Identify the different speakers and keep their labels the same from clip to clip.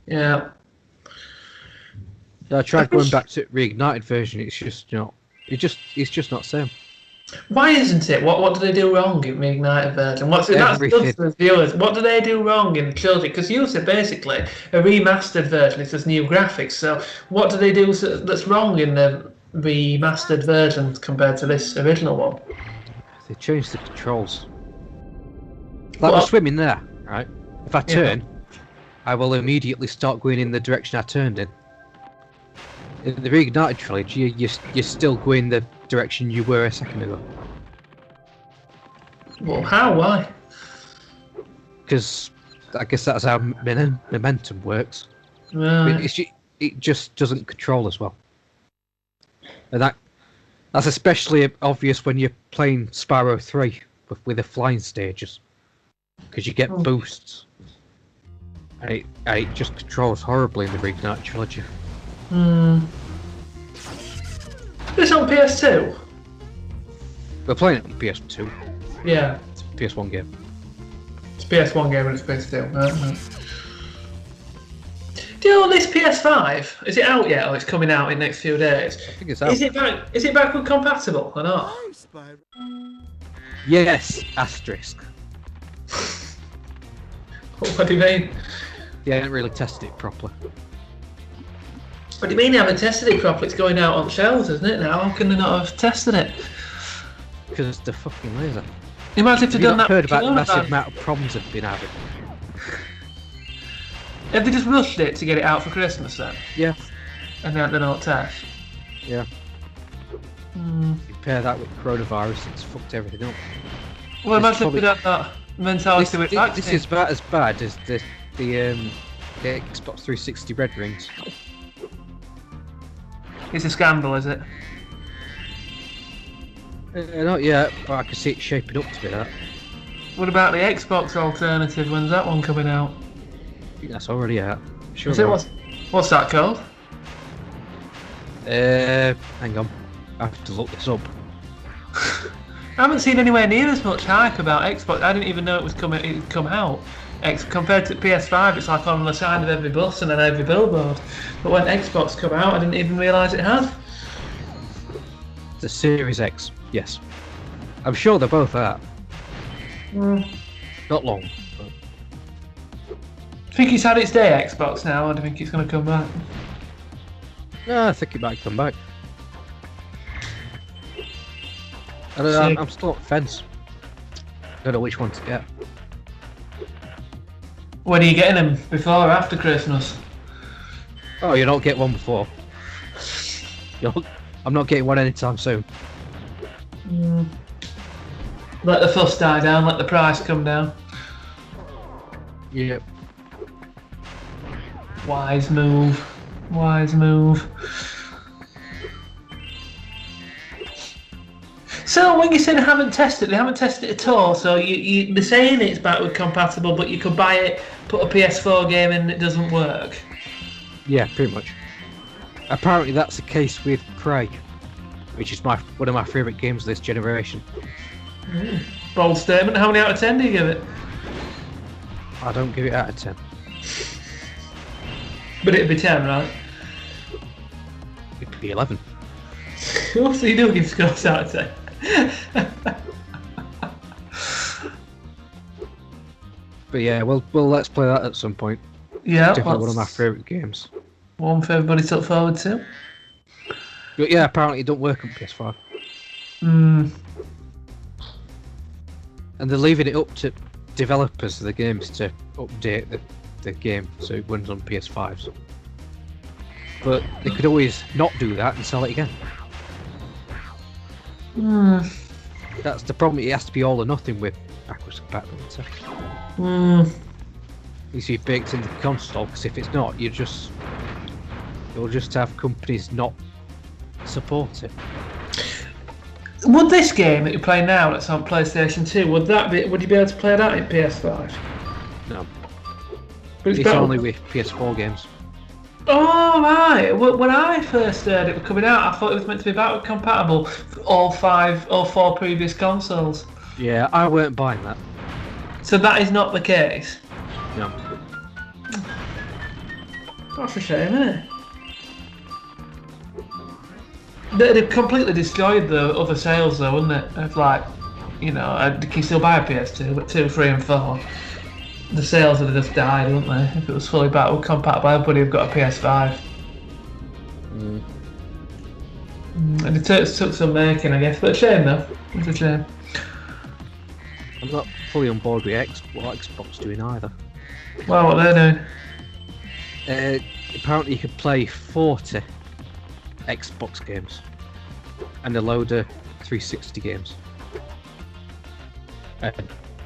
Speaker 1: Yeah.
Speaker 2: I tried going back to reignited version. It's just not. It's just not the same.
Speaker 1: Why isn't it? What do they do wrong in the Ignited version? That's
Speaker 2: Everything.
Speaker 1: for the viewers. What do they do wrong in the trilogy? Because you said basically a remastered version is just new graphics. So what do they do that's wrong in the remastered version compared to this original one?
Speaker 2: They changed the controls. Like we're swimming there, right? If I turn, I will immediately start going in the direction I turned in. In the reignited trilogy, you're still going the direction you were a second ago.
Speaker 1: Well, how? Why?
Speaker 2: Because I guess that's how momentum works.
Speaker 1: Right.
Speaker 2: It just doesn't control as well. And that's especially obvious when you're playing Spyro 3 with the flying stages. Because you get boosts. And it just controls horribly in the reignited trilogy.
Speaker 1: It's on PS2?
Speaker 2: We're playing it on PS2.
Speaker 1: Yeah.
Speaker 2: It's a PS1 game.
Speaker 1: It's a PS1 game and it's PS2. Right. Do you know this PS5? Is it out yet or it's coming out in the next few days?
Speaker 2: I think it's out.
Speaker 1: Is it backward compatible or not?
Speaker 2: Yes, asterisk.
Speaker 1: What do you mean?
Speaker 2: They haven't really tested it properly.
Speaker 1: What do you mean they haven't tested it properly? It's going out on shelves, isn't it now? How can they not have tested it?
Speaker 2: Because the fucking laser.
Speaker 1: Imagine if they'd done that.
Speaker 2: Heard about the massive amount of problems they've been having.
Speaker 1: Have they just rushed it to get it out for Christmas then?
Speaker 2: Yeah.
Speaker 1: And they haven't done all test?
Speaker 2: Yeah. You pair that with coronavirus, it's fucked everything up.
Speaker 1: Well, imagine if they'd had that mentality with vaccine.
Speaker 2: This is about as bad as the Xbox 360 red rings.
Speaker 1: It's a scandal, is it?
Speaker 2: Not yet, but I can see it shaping up to be that.
Speaker 1: What about the Xbox alternative? When's that one coming out?
Speaker 2: I think that's already out. Sure.
Speaker 1: What's that called?
Speaker 2: Hang on. I have to look this up.
Speaker 1: I haven't seen anywhere near as much hype about Xbox. I didn't even know it was come out. Compared to PS5, it's like on the side of every bus and on every billboard. But when Xbox come out, I didn't even realise it had.
Speaker 2: The Series X, yes. I'm sure they're both out. Not long. But...
Speaker 1: Do you think it's had its day, Xbox, now, or do you think it's going to come back?
Speaker 2: No, I think it might come back. I don't know, I'm still on the fence. I don't know which one to get.
Speaker 1: When are you getting them? Before or after Christmas?
Speaker 2: Oh, you don't get one before. I'm not getting one anytime soon.
Speaker 1: Let the fuss die down, let the price come down.
Speaker 2: Yep.
Speaker 1: Wise move. Wise move. So when you say they haven't tested it at all. So they're saying it's backward compatible, but you could buy it, put a PS4 game in, and it doesn't work.
Speaker 2: Yeah, pretty much. Apparently that's the case with Prey, which is one of my favourite games of this generation.
Speaker 1: Bold statement. How many out of 10 do you give it?
Speaker 2: I don't give it out of 10.
Speaker 1: But it'd be 10, right?
Speaker 2: It'd be 11.
Speaker 1: So you do give scores out of 10.
Speaker 2: But yeah, well, let's play that at some point.
Speaker 1: Yeah,
Speaker 2: definitely one of my favourite games.
Speaker 1: One for everybody to look forward to.
Speaker 2: But yeah, apparently it don't work on PS5. And they're leaving it up to developers of the games to update the game so it runs on PS5s. But they could always not do that and sell it again. That's the problem. It has to be all or nothing with backwards compatibility. You see, baked into the console, because if it's not, you'll just have companies not support it.
Speaker 1: Would this game that you're playing now, that's on PlayStation 2, would you be able to play that in PS5?
Speaker 2: No.
Speaker 1: But
Speaker 2: it's only with PS4 games.
Speaker 1: Oh right. When I first heard it was coming out, I thought it was meant to be backward compatible for all 4 previous consoles.
Speaker 2: Yeah, I weren't buying that.
Speaker 1: So that is not the case.
Speaker 2: No.
Speaker 1: That's a shame, isn't it? They've completely destroyed the other sales though, wouldn't it? Of like, you know, you can still buy a PS2, but 2, 3 and 4, the sales would have just died, wouldn't they? If it was fully backward compatible, everybody would have got a PS5. And it took some making, I guess, but a shame though. It's a shame.
Speaker 2: I'm not fully on board with what Xbox doing either.
Speaker 1: Well, what they're doing?
Speaker 2: Apparently you could play 40 Xbox games and a load of 360 games.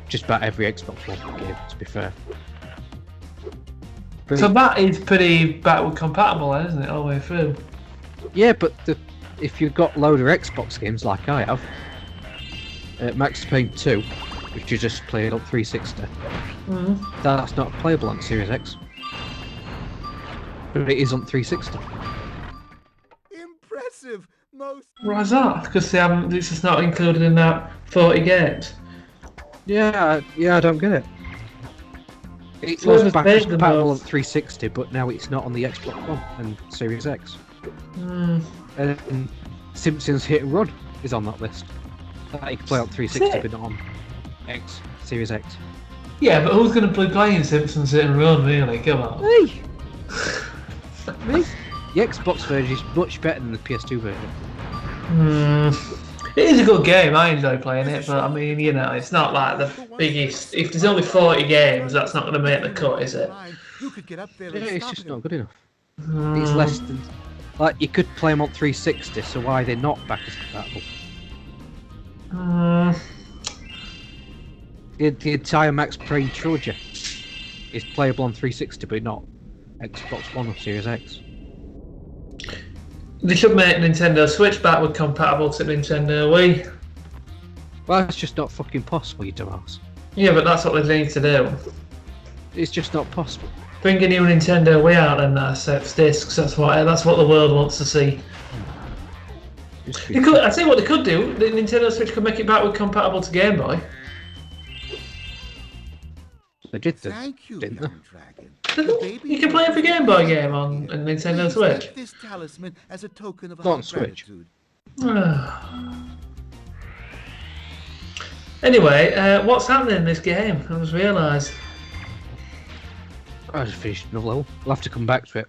Speaker 2: Just about every Xbox One game, to be fair.
Speaker 1: So that is pretty backward compatible, then, isn't it, all the way through?
Speaker 2: Yeah, but if you've got a load of Xbox games like I have, Max Payne 2, which you just played on 360, that's not playable on Series X. But it is on 360.
Speaker 3: Impressive!
Speaker 1: Why is that? Because they haven't. It's just not included in that 40 games.
Speaker 2: Yeah, I don't get it. It
Speaker 1: So
Speaker 2: was
Speaker 1: it's
Speaker 2: backwards
Speaker 1: big
Speaker 2: compatible on
Speaker 1: enough.
Speaker 2: 360, but now it's not on the Xbox One and Series X. And Simpsons Hit and Run is on that list. That you can play on 360, but not on Series X.
Speaker 1: Yeah, but who's going to be playing Simpsons Hit and Run, really? Come on.
Speaker 2: Hey! Me? The Xbox version is much better than the PS2 version.
Speaker 1: It is a good game, I enjoy playing it, but I mean, you know, it's not like the biggest. If there's only 40 games, that's not going to make the cut, is it?
Speaker 2: Yeah, it's just not good enough. It's less than. Like, you could play them on 360, so why are they not backwards compatible? The entire Max Payne trilogy is playable on 360, but not Xbox One or Series X.
Speaker 1: They should make Nintendo Switch backward compatible to Nintendo Wii.
Speaker 2: Well, it's just not fucking possible, you dumbass.
Speaker 1: Yeah, but that's what they need to do.
Speaker 2: It's just not possible.
Speaker 1: Bring a new Nintendo Wii out and sets discs. That's what the world wants to see. They could. I tell you what they could do. The Nintendo Switch could make it backward compatible to Game Boy.
Speaker 2: They did,
Speaker 3: Thank you,
Speaker 2: didn't
Speaker 3: young
Speaker 2: they?
Speaker 3: dragon.
Speaker 1: You can play every Game Boy game on Nintendo
Speaker 3: Please
Speaker 1: Switch.
Speaker 3: take this talisman as a token of
Speaker 2: Not on
Speaker 3: our
Speaker 2: Switch.
Speaker 3: gratitude.
Speaker 1: Anyway, what's happening in this game? I just realised.
Speaker 2: I just finished another level. We'll have to come back to it.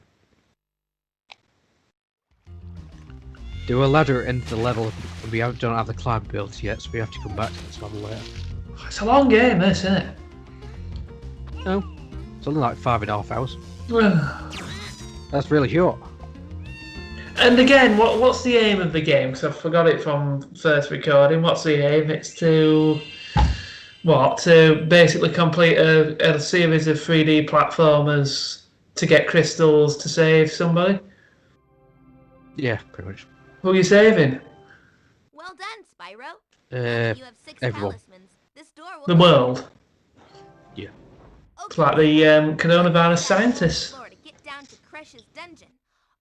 Speaker 2: Do a ladder at the end of the level, and we don't have the climb built yet, so we have to come back to this level later.
Speaker 1: It's a long game, this, isn't it?
Speaker 2: No, it's only like 5.5 hours. That's really short.
Speaker 1: And again, what's the aim of the game? Because I forgot it from first recording. What's the aim? It's to basically complete a series of 3D platformers to get crystals to save somebody.
Speaker 2: Yeah, pretty much.
Speaker 1: Who are you saving?
Speaker 4: Well done, Spyro. You have 6
Speaker 2: everyone.
Speaker 4: talismans. This door will
Speaker 1: The world.
Speaker 2: Yeah.
Speaker 1: It's like the coronavirus scientists.
Speaker 4: To get down to Crash's dungeon.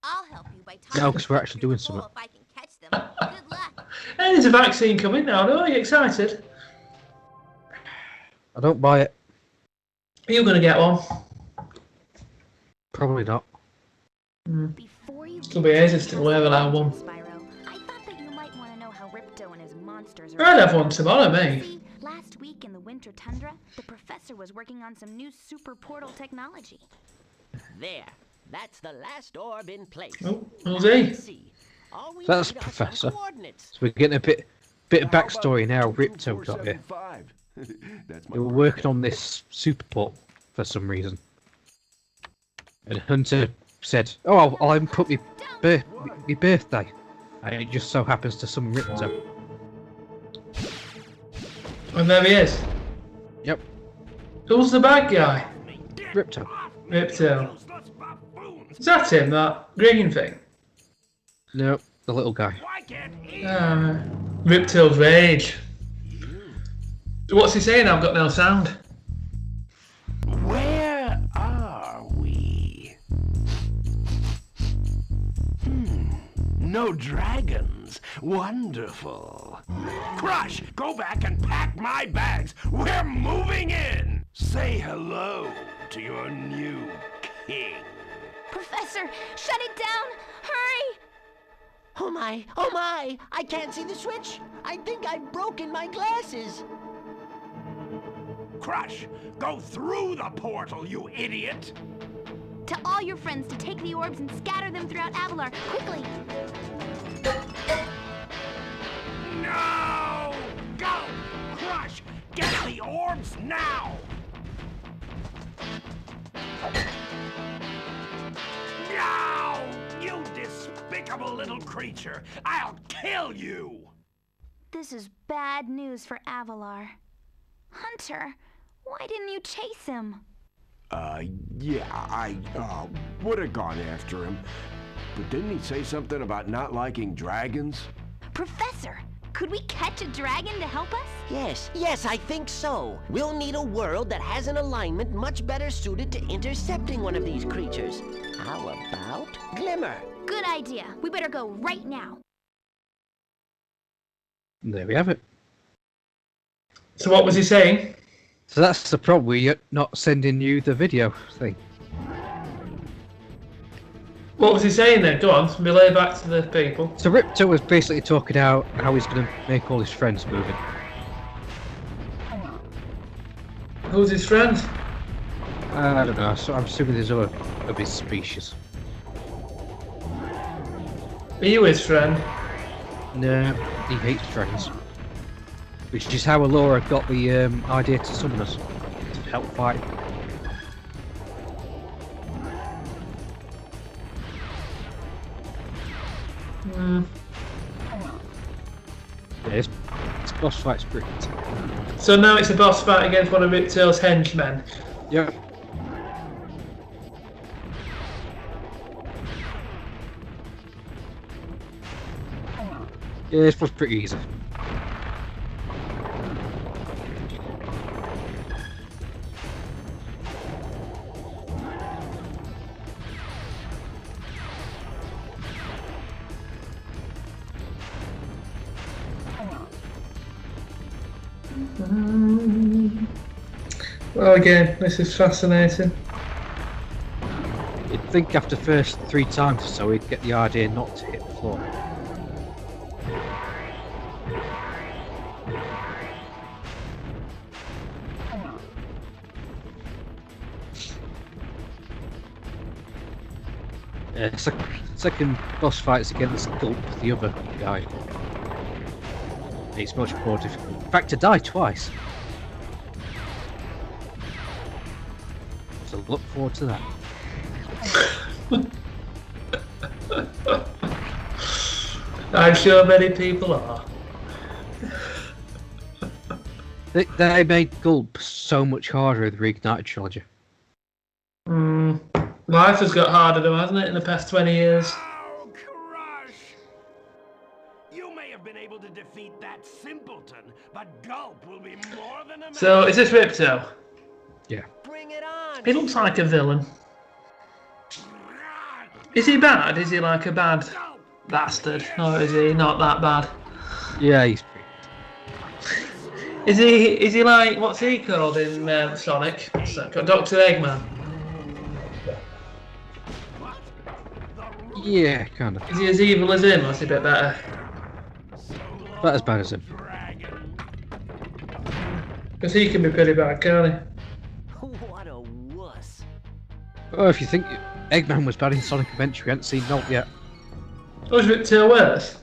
Speaker 4: I'll help you by
Speaker 2: No, 'cause we're actually doing something.
Speaker 4: If I can catch them. Good luck.
Speaker 1: Hey, there's a vaccine coming now, though. Are you excited?
Speaker 2: I don't buy it.
Speaker 1: Are you going to get one?
Speaker 2: Probably not.
Speaker 4: Before you
Speaker 1: It'll be ages till we ever have one.
Speaker 4: Spyro, I thought that you might want to know how Ripto and his monsters
Speaker 1: I'd have one tomorrow, mate.
Speaker 4: See, last week in the winter tundra, the professor was working on some new super portal technology.
Speaker 5: There. That's the last orb in place.
Speaker 1: Oh, who's he?
Speaker 5: Let's see. All we
Speaker 2: That's
Speaker 5: need are some
Speaker 2: Professor.
Speaker 5: coordinates.
Speaker 2: So we're getting a bit of backstory now. Ripto got here. They were working on this super port for some reason. And Hunter said, "Oh, I'll input my birthday." And it just so happens to summon Ripto.
Speaker 1: And there he is.
Speaker 2: Yep,
Speaker 1: Who's the bad guy?
Speaker 2: Ripto.
Speaker 1: Ripto. Is that him, that green thing?
Speaker 2: No, the little guy.
Speaker 1: Ripto's rage. What's he saying? I've got no sound.
Speaker 5: Where are we? No dragons. Wonderful. Crush, go back and pack my bags. We're moving in. Say hello to your new king.
Speaker 4: Professor, shut it down! Hurry!
Speaker 5: Oh my, oh my! I can't see the switch! I think I've broken my glasses!
Speaker 6: Crush! Go through the portal, you idiot!
Speaker 4: Tell all your friends to take the orbs and scatter them throughout Avalar, quickly!
Speaker 6: No! Go! Crush! Get the orbs now! No! You despicable little creature! I'll kill you!
Speaker 4: This is bad news for Avalar. Hunter, why didn't you chase him?
Speaker 7: Yeah, I would have gone after him. But didn't he say something about not liking dragons?
Speaker 4: Professor, could we catch a dragon to help us?
Speaker 5: Yes, I think so. We'll need a world that has an alignment much better suited to intercepting one of these creatures. How about Glimmer?
Speaker 4: Good idea. We better go right now.
Speaker 2: There we have it.
Speaker 1: So what was he saying?
Speaker 2: So that's the problem. We're not sending you the video thing.
Speaker 1: What was he saying then? Go on, relay back to the people.
Speaker 2: So Ripto was basically talking out how he's going to make all his friends moving.
Speaker 1: Who's his friend?
Speaker 2: I don't know. So I'm assuming there's other of his species.
Speaker 1: Are you his friend?
Speaker 2: No, he hates dragons. Which is how Alora got the idea to summon us to help fight. Yeah, this boss fight's pretty good.
Speaker 1: So now it's a boss fight against one of Ripto's henchmen.
Speaker 2: Yep. Yeah, this was pretty easy.
Speaker 1: Well, again, this is fascinating.
Speaker 2: You'd think after the first 3 times or so he'd get the idea not to hit the floor. Yeah, second boss fight is against Gulp, the other guy. It's much more difficult. In fact, to die twice. So look forward to that.
Speaker 1: I'm sure many people are.
Speaker 2: They made Gulp so much harder with the Reignited trilogy.
Speaker 1: Life has got harder though, hasn't it, in the past 20 years?
Speaker 6: Oh, Crush! You may have been able to defeat that simpleton, but Gulp will be more than a match.
Speaker 1: So, is this Ripto?
Speaker 2: Yeah.
Speaker 5: Bring it on!
Speaker 1: He looks like a villain. Is he bad? Is he like a bad bastard? Or is he not that bad?
Speaker 2: Yeah, he's pretty.
Speaker 1: Is he like, what's he called in Sonic? Dr. Eggman?
Speaker 2: Yeah, kind of.
Speaker 1: Is he as evil as him, or is he a bit better?
Speaker 2: Not as bad as him.
Speaker 1: Because he can be pretty bad, can't he?
Speaker 5: What a wuss.
Speaker 2: Oh, if you think Eggman was bad in Sonic Adventure, we haven't seen Nolt yet.
Speaker 1: Oh, is Ripto worse?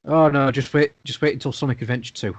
Speaker 2: Oh no, just wait until Sonic Adventure 2.